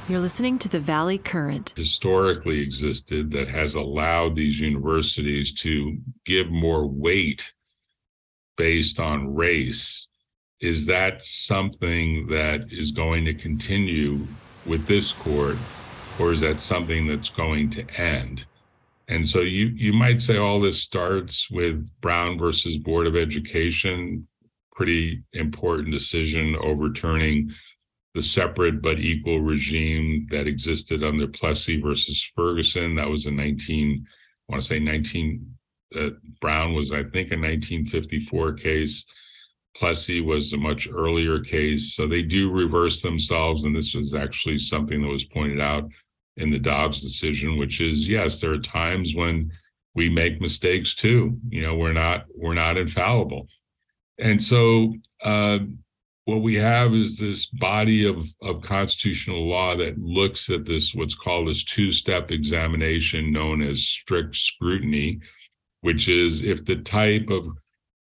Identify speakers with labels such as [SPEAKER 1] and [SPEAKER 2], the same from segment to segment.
[SPEAKER 1] You're listening to the Valley Current.
[SPEAKER 2] Historically existed that has allowed these universities to give more weight based on race. Is that something that is going to continue with this court, or is that something that's going to end? And so you might say all this starts with Brown versus Board of Education, pretty important decision overturning the separate but equal regime that existed under Plessy versus Ferguson. That was in 19, I want to say 19, Brown was, I think, a 1954 case. Plessy was a much earlier case. So they do reverse themselves. And this was actually something that was pointed out in the Dobbs decision, which is, yes, there are times when we make mistakes too. You know, we're not infallible. And so what we have is this body of constitutional law that looks at this, what's called this two-step examination known as strict scrutiny, which is if the type of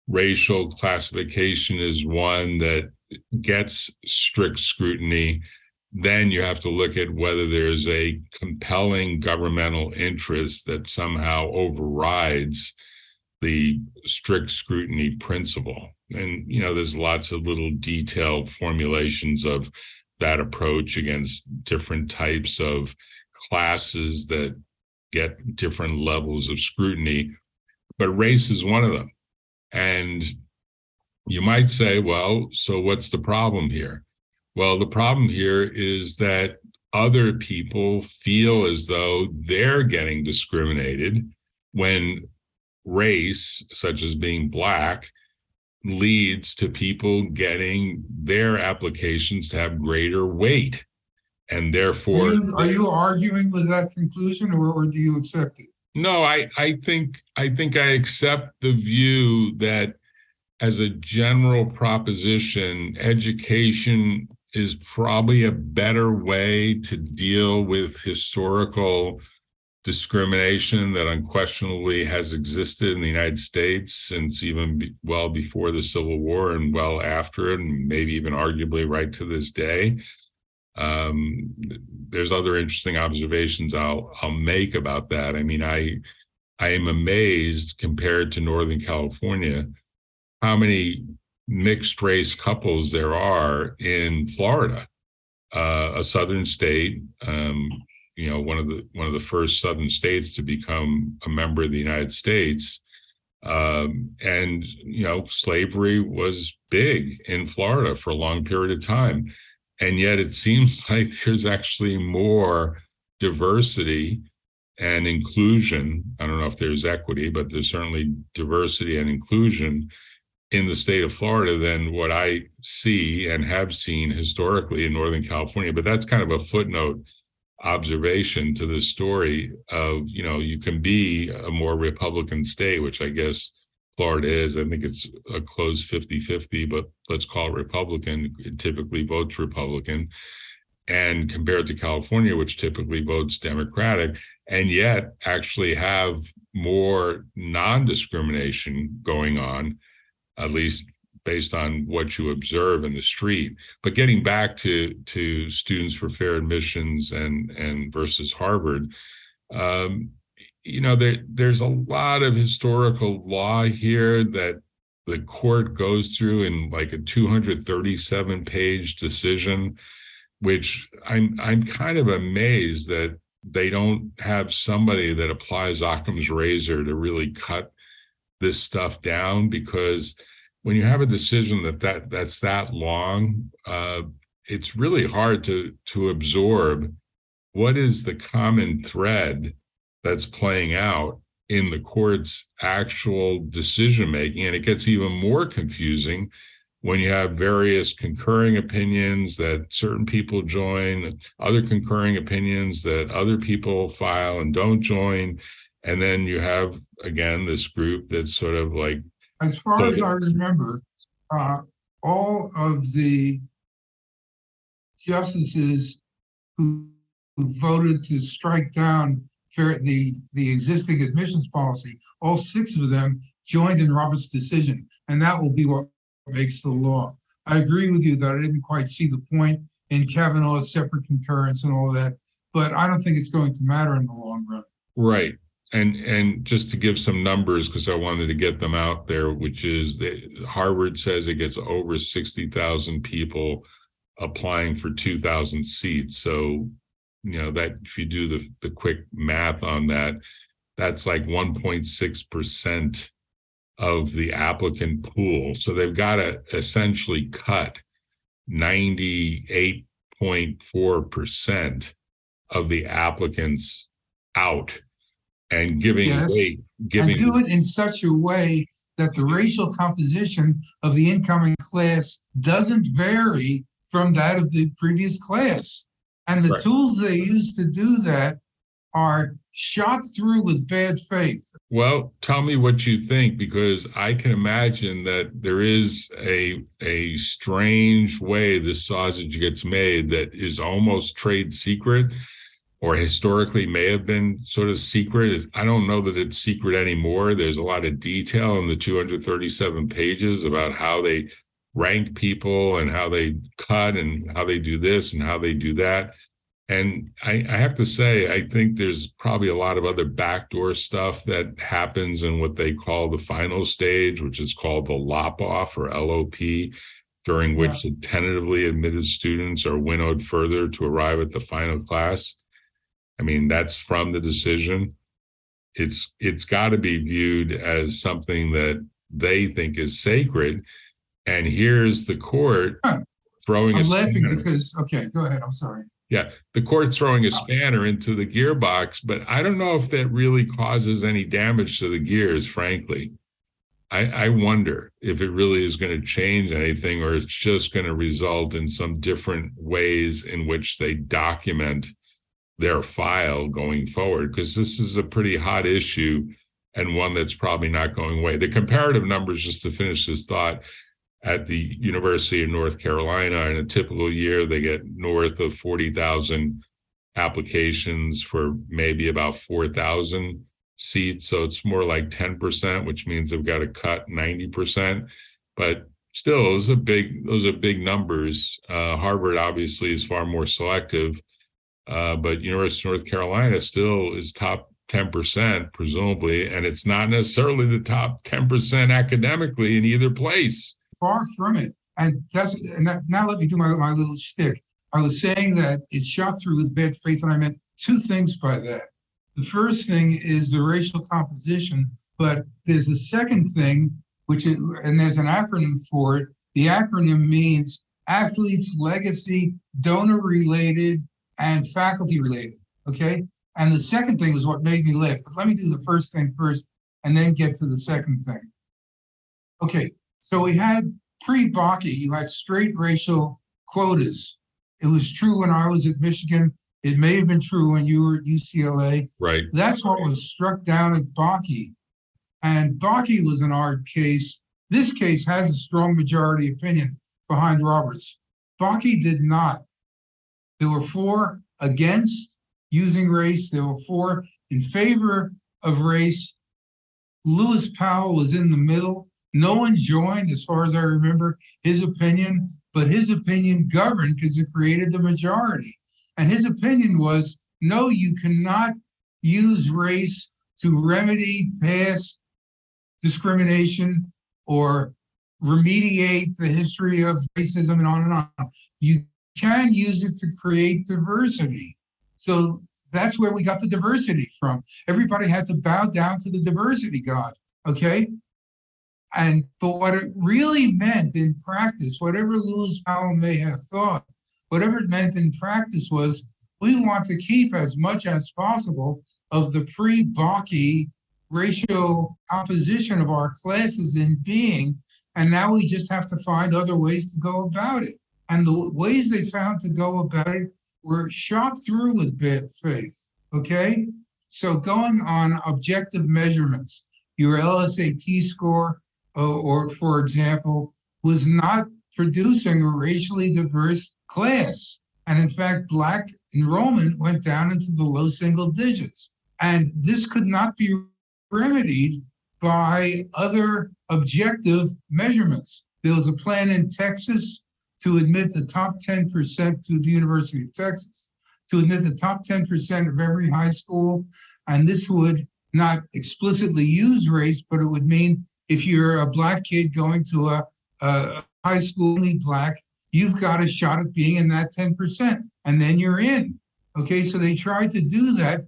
[SPEAKER 2] racial classification is one that gets strict scrutiny, then you have to look at whether there's a compelling governmental interest that somehow overrides the strict scrutiny principle. And, you know, there's lots of little detailed formulations of that approach against different types of classes that get different levels of scrutiny. But race is one of them. And you might say, well, so what's the problem here? Well, the problem here is that other people feel as though they're getting discriminated when race, such as being Black, leads to people getting their applications to have greater weight. And therefore,
[SPEAKER 3] are you arguing with that conclusion, or do you accept it?
[SPEAKER 2] No, I think I accept the view that as a general proposition, education is probably a better way to deal with historical discrimination that unquestionably has existed in the United States since even well before the Civil War and well after it, and maybe even arguably right to this day. There's other interesting observations I'll make about that. I mean, I am amazed compared to Northern California how many mixed race couples there are in Florida, a southern state. You know, one of the first southern states to become a member of the United States. And, you know, slavery was big in Florida for a long period of time. And yet it seems like there's actually more diversity and inclusion. I don't know if there's equity, but there's certainly diversity and inclusion in the state of Florida than what I see and have seen historically in Northern California. But that's kind of a footnote observation to the story of, you know, you can be a more Republican state, which I guess Florida is. I think it's a close 50-50, but let's call it Republican. It typically votes Republican. And compared to California, which typically votes Democratic, and yet actually have more non-discrimination going on, at least based on what you observe in the street. But getting back to Students for Fair Admissions and versus Harvard, you know, there's a lot of historical law here that the court goes through in like a 237-page decision, which I'm kind of amazed that they don't have somebody that applies Occam's razor to really cut this stuff down, because when you have a decision that's that long, it's really hard to absorb what is the common thread that's playing out in the court's actual decision making. And it gets even more confusing when you have various concurring opinions that certain people join, other concurring opinions that other people file and don't join. And then you have, again, this group that's sort of like,
[SPEAKER 3] as far as I remember, all of the justices who voted to strike down the existing admissions policy, all 6 of them joined in Roberts' decision, and that will be what makes the law. I agree with you that I didn't quite see the point in Kavanaugh's separate concurrence and all of that, but I don't think it's going to matter in the long run.
[SPEAKER 2] Right. And just to give some numbers, because I wanted to get them out there, which is that Harvard says it gets over 60,000 people applying for 2,000 seats. So, that if you do the quick math on that, that's like 1.6% of the applicant pool. So they've got to essentially cut 98.4% of the applicants out and giving
[SPEAKER 3] Yes,
[SPEAKER 2] weight,
[SPEAKER 3] and do it in such a way that the racial composition of the incoming class doesn't vary from that of the previous class. And the
[SPEAKER 2] Right.
[SPEAKER 3] tools they use to do that are shot through with bad faith.
[SPEAKER 2] Well, tell me what you think, because I can imagine that there is a strange way this sausage gets made that is almost trade secret, or historically may have been sort of secret. I don't know that it's secret anymore. There's a lot of detail in the 237 pages about how they rank people and how they cut and how they do this and how they do that. And I have to say, I think there's probably a lot of other backdoor stuff that happens in what they call the final stage, which is called the lop-off or LOP, during which the tentatively admitted students are winnowed further to arrive at the final class. I mean, that's from the decision. It's got to be viewed as something that they think is sacred. And here's the court throwing
[SPEAKER 3] I'm laughing because, okay, go ahead. I'm sorry.
[SPEAKER 2] Yeah, the court's throwing a spanner into the gearbox, but I don't know if that really causes any damage to the gears, frankly. I wonder if it really is going to change anything, or it's just going to result in some different ways in which they document their file going forward, because this is a pretty hot issue and one that's probably not going away. The comparative numbers, just to finish this thought, at the University of North Carolina, in a typical year, they get north of 40,000 applications for maybe about 4,000 seats. So it's more like 10%, which means they've got to cut 90%. But still, those are big numbers. Harvard obviously is far more selective, but University of North Carolina still is top 10%, presumably, and it's not necessarily the top 10% academically in either place.
[SPEAKER 3] Far from it. And now let me do my little shtick. I was saying that it's shot through with bad faith, and I meant two things by that. The first thing is the racial composition, but there's a second thing, and there's an acronym for it. The acronym means athletes, legacy, donor related, and faculty related. Okay. And the second thing is what made me laugh. But let me do the first thing first and then get to the second thing. Okay. So we had pre-Bakke, you had straight racial quotas. It was true when I was at Michigan. It may have been true when you were at UCLA.
[SPEAKER 2] Right.
[SPEAKER 3] That's what was struck down at Bakke. And Bakke was an odd case. This case has a strong majority opinion behind Roberts. Bakke did not. There were 4 against using race. There were 4 in favor of race. Lewis Powell was in the middle. No one joined, as far as I remember, his opinion, but his opinion governed because it created the majority. And his opinion was, no, you cannot use race to remedy past discrimination or remediate the history of racism and on and on. You can use it to create diversity. So that's where we got the diversity from. Everybody had to bow down to the diversity god, okay? But what it really meant in practice, whatever Lewis Powell may have thought, whatever it meant in practice was, we want to keep as much as possible of the pre-Bakke racial composition of our classes in being, and now we just have to find other ways to go about it. And the ways they found to go about it were shot through with bad faith, okay? So going on objective measurements, your LSAT score, or for example, was not producing a racially diverse class. And in fact, Black enrollment went down into the low single digits. And this could not be remedied by other objective measurements. There was a plan in Texas to admit the top 10% to the University of Texas, to admit the top 10% of every high school. And this would not explicitly use race, but it would mean if you're a Black kid going to a high school only Black, you've got a shot at being in that 10%, and then you're in. Okay, so they tried to do that,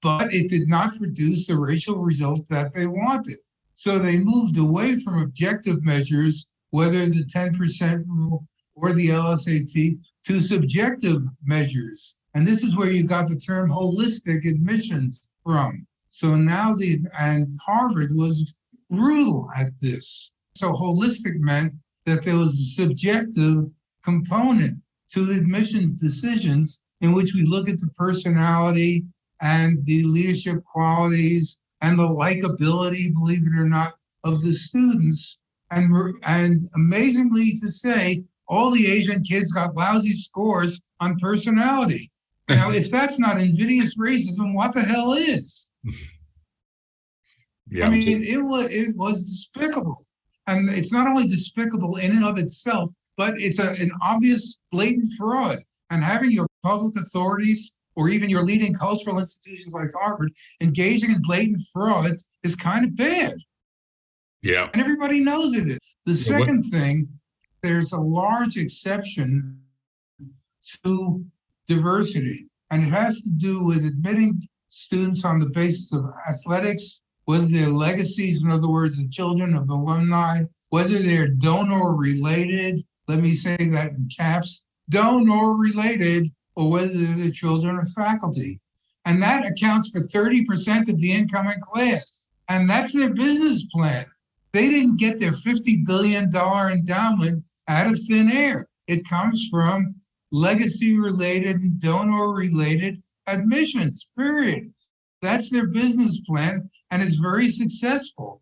[SPEAKER 3] but it did not produce the racial result that they wanted. So they moved away from objective measures, whether the 10% rule or the LSAT, to subjective measures. And this is where you got the term holistic admissions from. So now and Harvard was brutal at this. So holistic meant that there was a subjective component to admissions decisions in which we look at the personality and the leadership qualities and the likability, believe it or not, of the students. And amazingly to say, all the Asian kids got lousy scores on personality. Now, if that's not invidious racism, what the hell is?
[SPEAKER 2] Yeah.
[SPEAKER 3] I mean, it was despicable. And it's not only despicable in and of itself, but it's an obvious, blatant fraud. And having your public authorities or even your leading cultural institutions like Harvard engaging in blatant frauds is kind of bad.
[SPEAKER 2] Yeah.
[SPEAKER 3] And everybody knows it is. The second thing, there's a large exception to diversity, and it has to do with admitting students on the basis of athletics, whether they're legacies, in other words, the children of alumni, whether they're donor related, let me say that in caps, donor related, or whether they're the children of faculty. And that accounts for 30% of the incoming class. And that's their business plan. They didn't get their $50 billion endowment out of thin air. It comes from legacy-related and donor-related admissions, period. That's their business plan, and it's very successful.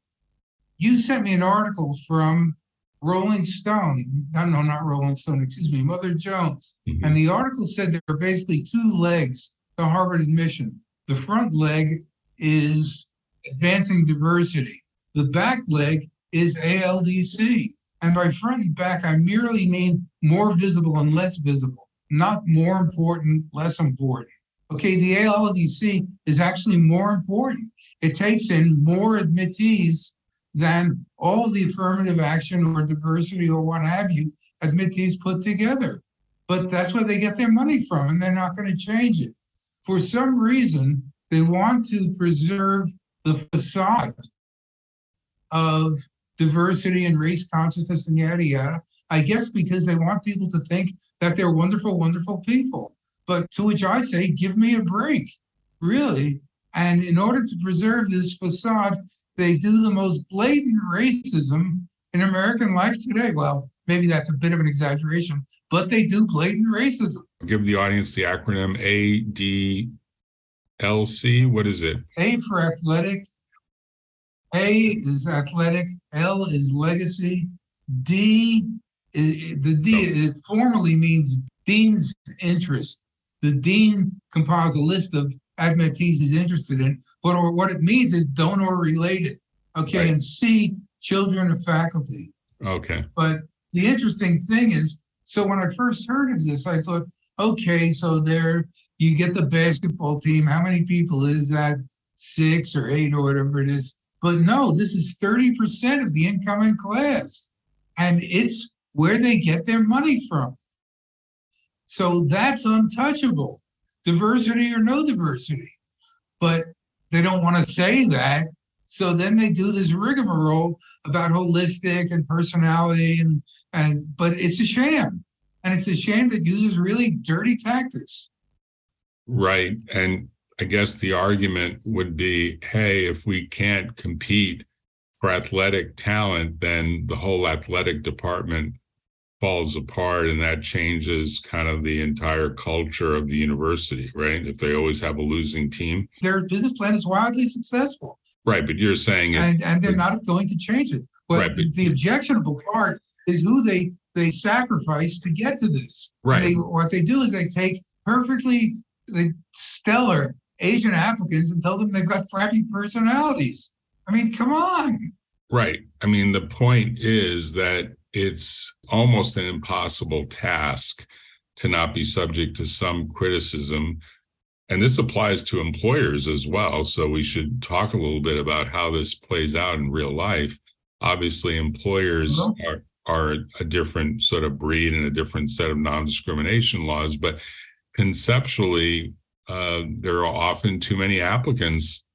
[SPEAKER 3] You sent me an article from Rolling Stone. No, not Rolling Stone, excuse me, Mother Jones. Mm-hmm. And the article said there are basically two legs to Harvard admission. The front leg is advancing diversity. The back leg is ALDC. And by front and back, I merely mean more visible and less visible, not more important, less important. Okay, the ALDC is actually more important. It takes in more admittees than all of the affirmative action or diversity or what have you admittees put together. But that's where they get their money from, and they're not going to change it. For some reason, they want to preserve the facade of diversity and race consciousness and yada, yada. I guess because they want people to think that they're wonderful, wonderful people. But to which I say, give me a break, really. And in order to preserve this facade, they do the most blatant racism in American life today. Well, maybe that's a bit of an exaggeration, but they do blatant racism.
[SPEAKER 2] Give the audience the acronym ADLC. What is it?
[SPEAKER 3] A for athletic. A is athletic. L is legacy. D, it formally means dean's interest. The dean compiles a list of admittees he's interested in, but what it means is donor related. Okay, right. And C, children of faculty.
[SPEAKER 2] Okay.
[SPEAKER 3] But the interesting thing is, so when I first heard of this, I thought, okay, so there you get the basketball team. How many people is that? 6 or 8 or whatever it is. But no, this is 30% of the incoming class. And it's where they get their money from. So that's untouchable, diversity or no diversity. But they don't want to say that. So then they do this rigmarole about holistic and personality, but it's a sham. And it's a sham that uses really dirty tactics.
[SPEAKER 2] Right. And I guess the argument would be, hey, if we can't compete for athletic talent, then the whole athletic department falls apart, and that changes kind of the entire culture of the university, right? If they always have a losing team.
[SPEAKER 3] Their business plan is wildly successful.
[SPEAKER 2] Right, but you're saying
[SPEAKER 3] and they're not going to change it. But, right, but the objectionable part is who they sacrifice to get to this.
[SPEAKER 2] Right.
[SPEAKER 3] What they do is they take perfectly stellar Asian applicants and tell them they've got crappy personalities. I mean, come on.
[SPEAKER 2] Right. I mean, the point is that it's almost an impossible task to not be subject to some criticism. And this applies to employers as well. So we should talk a little bit about how this plays out in real life. Obviously, employers are a different sort of breed and a different set of non-discrimination laws, but conceptually, there are often too many applicants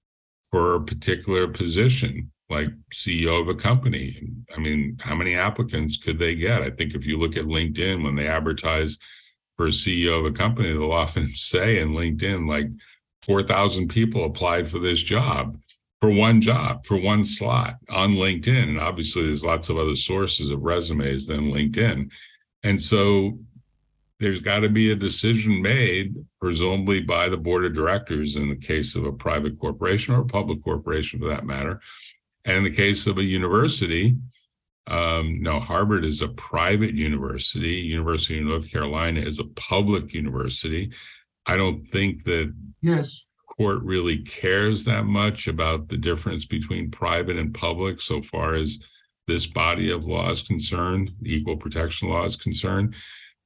[SPEAKER 2] for a particular position, like CEO of a company. I mean, how many applicants could they get? I think if you look at LinkedIn, when they advertise for a CEO of a company, they'll often say in LinkedIn, like 4,000 people applied for this job, for one slot on LinkedIn. And obviously there's lots of other sources of resumes than LinkedIn. And so there's got to be a decision made, presumably by the board of directors in the case of a private corporation or a public corporation for that matter. And in the case of a university, no, Harvard is a private university. University of North Carolina is a public university. I don't think that court really cares that much about the difference between private and public so far as this body of law is concerned, equal protection law is concerned.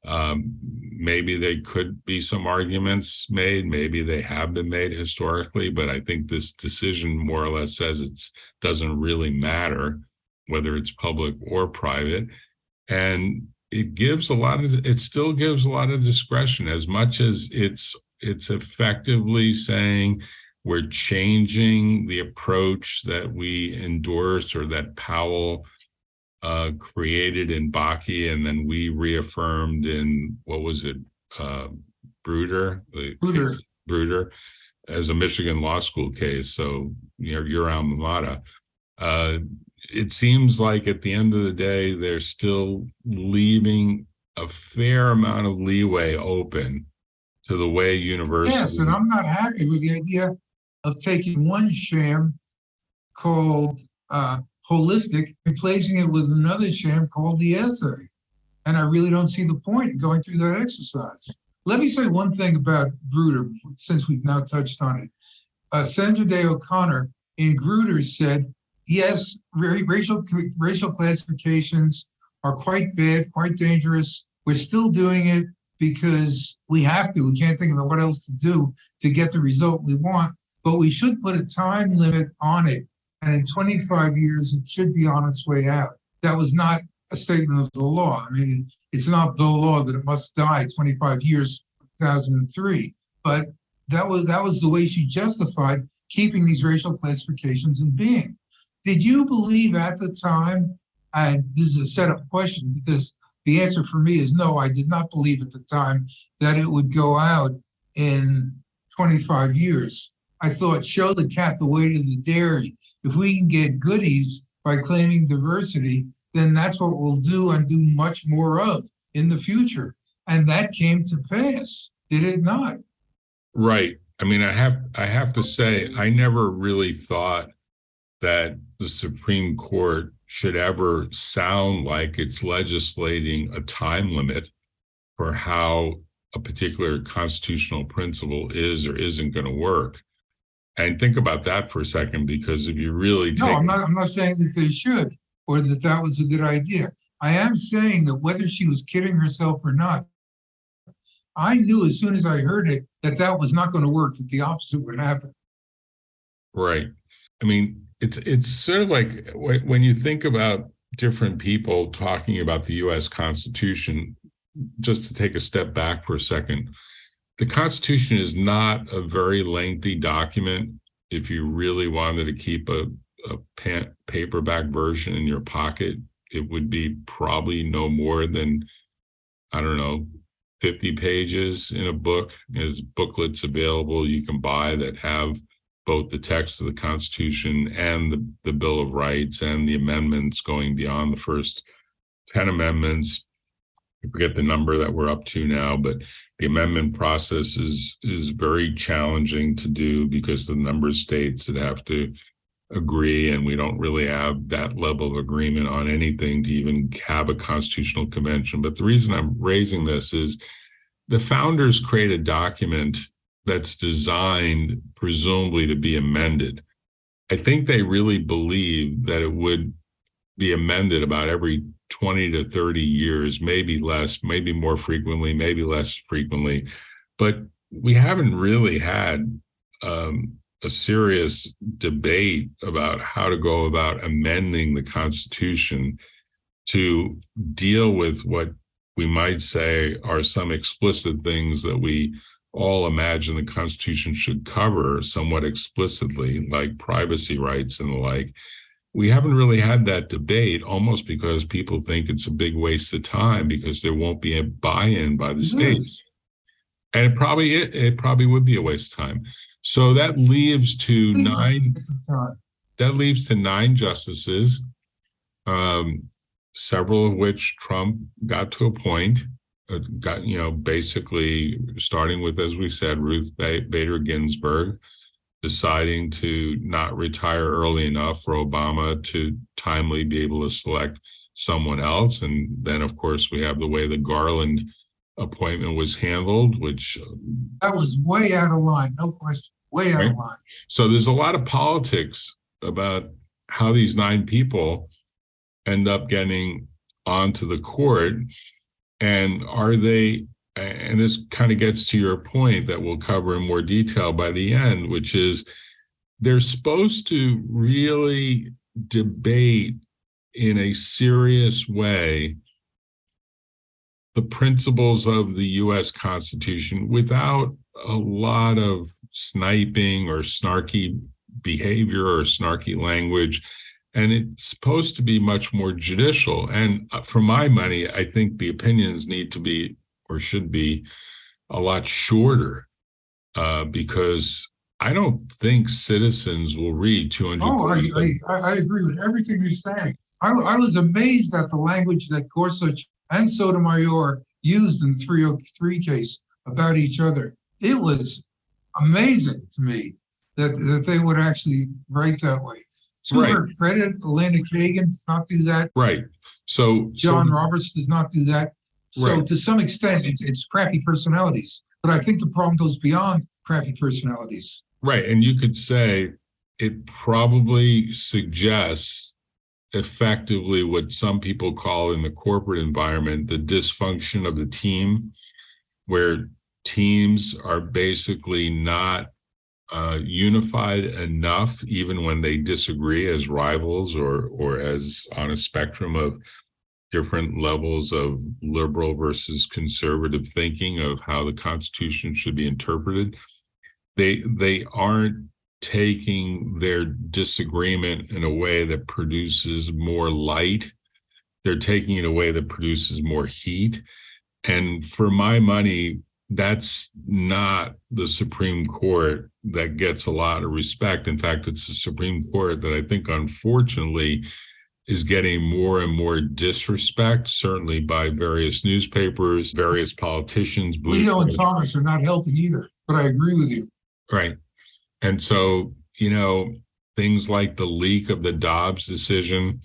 [SPEAKER 2] Maybe there could be some arguments made, maybe they have been made historically, but I think this decision more or less says it doesn't really matter whether it's public or private. And it still gives a lot of discretion, as much as it's effectively saying we're changing the approach that we endorsed or that Powell created in Bakke, and then we reaffirmed in, what was it, Bruder as a Michigan law school case. So your alma mater. It seems like at the end of the day, they're still leaving a fair amount of leeway open to the way universities.
[SPEAKER 3] Yes, and I'm not happy with the idea of taking one sham called holistic, replacing it with another sham called the essay. And I really don't see the point in going through that exercise. Let me say one thing about Grutter, since we've now touched on it. Sandra Day O'Connor in Grutter said, yes, racial classifications are quite bad, quite dangerous. We're still doing it because we have to. We can't think of what else to do to get the result we want. But we should put a time limit on it. And in 25 years, it should be on its way out. That was not a statement of the law. I mean, it's not the law that it must die 25 years, 2003. But that was the way she justified keeping these racial classifications in being. Did you believe at the time, and this is a setup question because the answer for me is no, I did not believe at the time that it would go out in 25 years. I thought, show the cat the way to the dairy. If we can get goodies by claiming diversity, then that's what we'll do and do much more of in the future. And that came to pass, did it not?
[SPEAKER 2] Right. I mean, I have to say, I never really thought that the Supreme Court should ever sound like it's legislating a time limit for how a particular constitutional principle is or isn't going to work. And think about that for a second, because if you really take...
[SPEAKER 3] No, I'm not saying that they should or that that was a good idea. I am saying that whether she was kidding herself or not, I knew as soon as I heard it that that was not going to work, that the opposite would happen.
[SPEAKER 2] Right. I mean, it's sort of like when you think about different people talking about the U.S. Constitution, just to take a step back for a second, the Constitution is not a very lengthy document. If you really wanted to keep a paperback version in your pocket, it would be probably no more than, I don't know, 50 pages in a book. There's booklets available you can buy that have both the text of the Constitution and the Bill of Rights and the amendments going beyond the first 10 amendments. I forget the number that we're up to now, but the amendment process is very challenging to do because the number of states that have to agree, and we don't really have that level of agreement on anything to even have a constitutional convention. But the reason I'm raising this is the founders create a document that's designed presumably to be amended. I think they really believe that it would be amended about every 20 to 30 years, maybe less, maybe more frequently, maybe less frequently. But we haven't really had a serious debate about how to go about amending the Constitution to deal with what we might say are some explicit things that we all imagine the Constitution should cover somewhat explicitly, like privacy rights and the like. We haven't really had that debate, almost because people think it's a big waste of time because there won't be a buy-in by the states. And it probably would be a waste of time. So that leaves to nine justices, several of which Trump got to appoint, basically starting with, as we said, Ruth Bader Ginsburg, deciding to not retire early enough for Obama to timely be able to select someone else. And then, of course, we have the way the Garland appointment was handled, which
[SPEAKER 3] that was way out of line, no question, way out of line.
[SPEAKER 2] So there's a lot of politics about how these 9 people end up getting onto the court, and are they, and this kind of gets to your point that we'll cover in more detail by the end, which is they're supposed to really debate in a serious way the principles of the U.S. Constitution without a lot of sniping or snarky behavior or snarky language. And it's supposed to be much more judicial. And for my money, I think the opinions need to be, or should be, a lot shorter, because I don't think citizens will read 200 pages.
[SPEAKER 3] I agree with everything you're saying. I was amazed at the language that Gorsuch and Sotomayor used in 303 case about each other. It was amazing to me that they would actually write that way. To her credit, Elena Kagan does not do that.
[SPEAKER 2] Right. So
[SPEAKER 3] John Roberts does not do that. So to some extent, it's crappy personalities. But I think the problem goes beyond crappy personalities.
[SPEAKER 2] Right. And you could say it probably suggests effectively what some people call in the corporate environment the dysfunction of the team, where teams are basically not unified enough, even when they disagree as rivals or as on a spectrum of different levels of liberal versus conservative thinking of how the Constitution should be interpreted. They aren't taking their disagreement in a way that produces more light. They're taking it in a way that produces more heat. And for my money, that's not the Supreme Court that gets a lot of respect. In fact, it's the Supreme Court that I think, unfortunately, is getting more and more disrespect, certainly by various newspapers, various politicians.
[SPEAKER 3] Alito and Thomas are not helping either, but I agree with you.
[SPEAKER 2] Right. And so, things like the leak of the Dobbs decision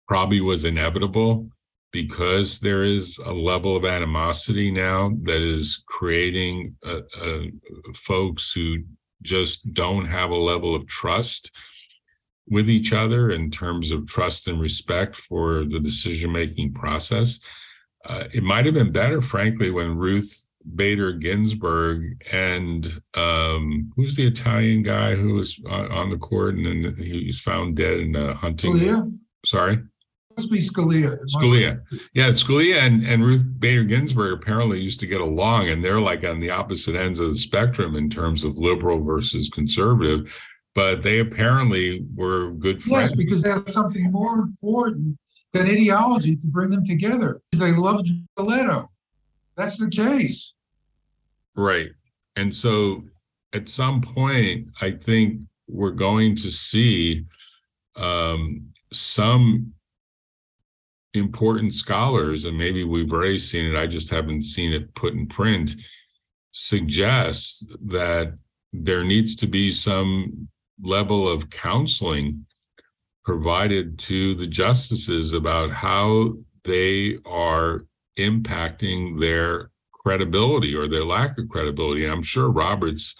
[SPEAKER 2] probably was inevitable, because there is a level of animosity now that is creating folks who just don't have a level of trust with each other in terms of trust and respect for the decision-making process. It might have been better, frankly, when Ruth Bader Ginsburg and who's the Italian guy who was on the court and then he was found dead in a hunting.
[SPEAKER 3] Scalia?
[SPEAKER 2] Sorry?
[SPEAKER 3] Must be Scalia.
[SPEAKER 2] Scalia. Yeah, Scalia and Ruth Bader Ginsburg apparently used to get along, and they're like on the opposite ends of the spectrum in terms of liberal versus conservative, but they apparently were good friends.
[SPEAKER 3] Yes, because they have something more important than ideology to bring them together. They loved Leto. That's the case.
[SPEAKER 2] Right. And so at some point, I think we're going to see some important scholars, and maybe we've already seen it, I just haven't seen it put in print, suggests that there needs to be some level of counseling provided to the justices about how they are impacting their credibility or their lack of credibility. And I'm sure Roberts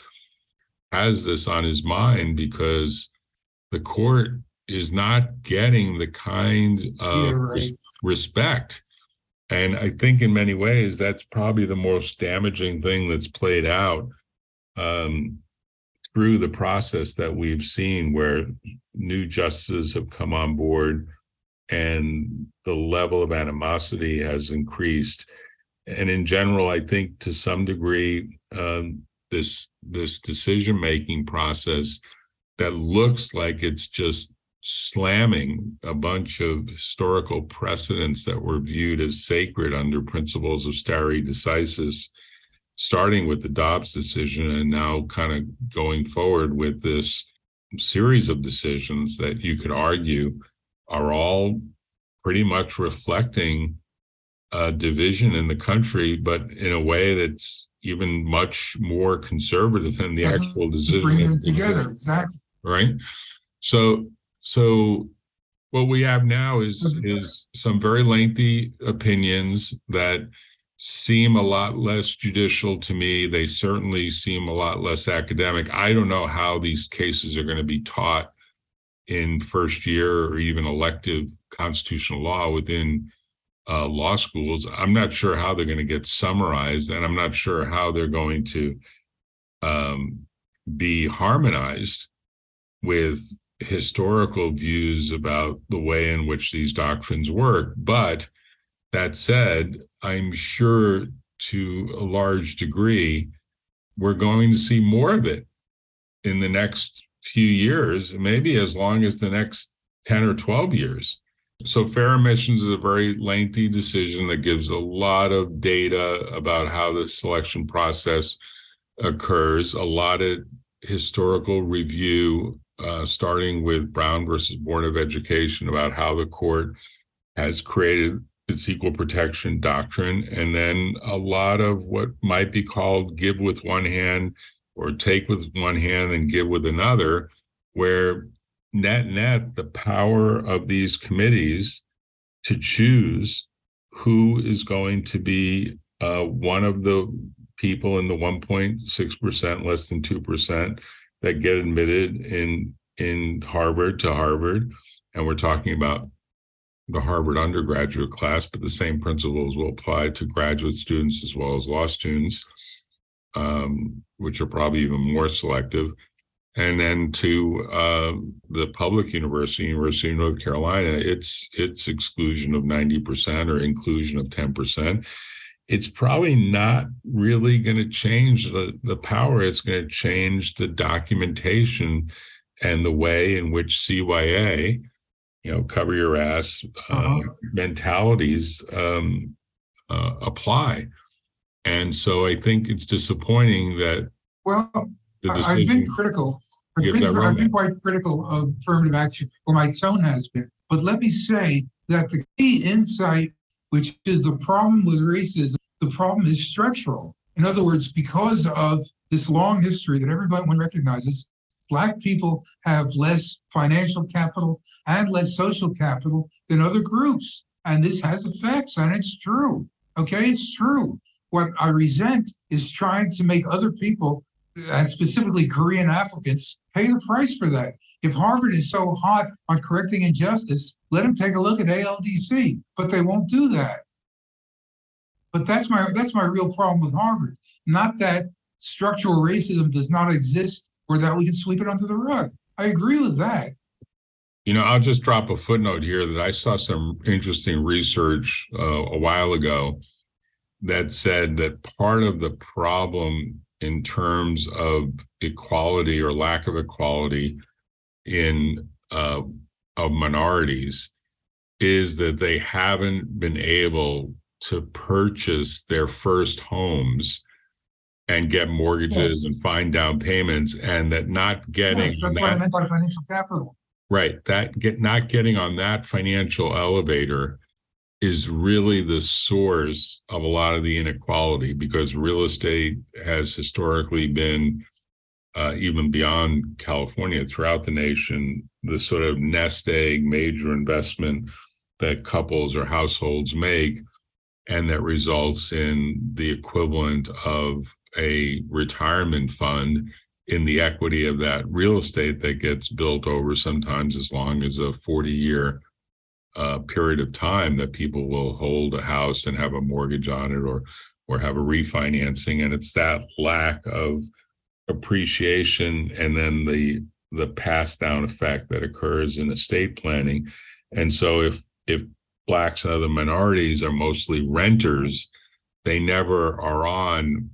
[SPEAKER 2] has this on his mind, because the court is not getting the kind of respect. And I think in many ways, that's probably the most damaging thing that's played out through the process that we've seen, where new justices have come on board and the level of animosity has increased. And in general, I think to some degree, this decision-making process that looks like it's just slamming a bunch of historical precedents that were viewed as sacred under principles of stare decisis, starting with the Dobbs decision and now kind of going forward with this series of decisions that you could argue are all pretty much reflecting a division in the country, but in a way that's even much more conservative than the actual decision.
[SPEAKER 3] Bring them together, exactly.
[SPEAKER 2] Right. So what we have now is some very lengthy opinions that seem a lot less judicial to me. They certainly seem a lot less academic. I don't know how these cases are going to be taught in first year or even elective constitutional law within law schools. I'm not sure how they're going to get summarized, and I'm not sure how they're going to be harmonized with historical views about the way in which these doctrines work. But that said, I'm sure to a large degree, we're going to see more of it in the next few years, maybe as long as the next 10 or 12 years. So fair emissions is a very lengthy decision that gives a lot of data about how the selection process occurs, a lot of historical review, starting with Brown versus Board of Education, about how the court has created its equal protection doctrine, and then a lot of what might be called give with one hand or take with one hand and give with another, where net, the power of these committees to choose who is going to be one of the people in the 1.6%, less than 2%, that get admitted in Harvard to Harvard. And we're talking about the Harvard undergraduate class, but the same principles will apply to graduate students as well as law students, which are probably even more selective. And then to the public University of North Carolina, its exclusion of 90% or inclusion of 10%. It's probably not really going to change the power. It's going to change the documentation and the way in which CYA, cover your ass mentalities apply. And so I think it's disappointing that.
[SPEAKER 3] Well, I've been critical. I've been quite critical of affirmative action, or my tone has been. But let me say that the key insight, which is the problem with racism, the problem is structural. In other words, because of this long history that everyone recognizes, Black people have less financial capital and less social capital than other groups. And this has effects, and it's true. Okay, it's true. What I resent is trying to make other people, and specifically Korean applicants, pay the price for that. If Harvard is so hot on correcting injustice, let them take a look at ALDC, but they won't do that. But that's my real problem with Harvard. Not that structural racism does not exist or that we can sweep it under the rug. I agree with that.
[SPEAKER 2] I'll just drop a footnote here that I saw some interesting research a while ago that said that part of the problem in terms of equality or lack of equality of minorities is that they haven't been able to purchase their first homes and get mortgages and find down payments, and that not getting
[SPEAKER 3] that's what I meant by financial capital.
[SPEAKER 2] Right. Not getting on that financial elevator is really the source of a lot of the inequality, because real estate has historically been, even beyond California, throughout the nation, the sort of nest egg major investment that couples or households make, and that results in the equivalent of a retirement fund in the equity of that real estate that gets built over sometimes as long as a 40-year period of time that people will hold a house and have a mortgage on it, or have a refinancing, and it's that lack of appreciation and then the pass down effect that occurs in estate planning. And so if Blacks and other minorities are mostly renters, they never are on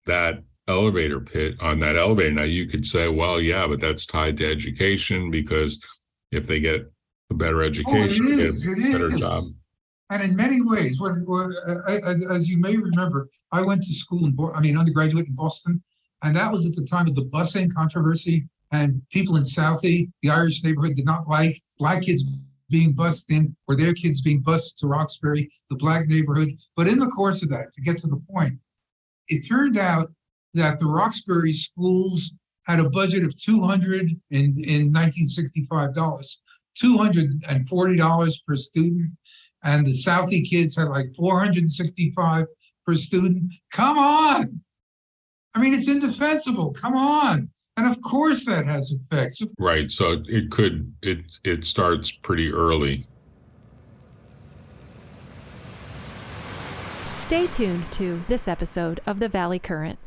[SPEAKER 2] that elevator pit on that elevator. Now you could say, well, yeah, but that's tied to education, because if they get a better education,
[SPEAKER 3] it
[SPEAKER 2] they
[SPEAKER 3] is.
[SPEAKER 2] get
[SPEAKER 3] It
[SPEAKER 2] a better
[SPEAKER 3] is.
[SPEAKER 2] job.
[SPEAKER 3] And in many ways, as you may remember, I went to school undergraduate in Boston, and that was at the time of the busing controversy. And people in Southie, the Irish neighborhood, did not like Black kids being bused in, or their kids being bused to Roxbury, the Black neighborhood. But in the course of that, to get to the point, it turned out that the Roxbury schools had a budget of $200 in 1965, $240 per student, and the Southie kids had like $465 per student. Come on! I mean, it's indefensible. Come on! And of course, that has effects.
[SPEAKER 2] Right. So it starts pretty early.
[SPEAKER 1] Stay tuned to this episode of The Valley Current.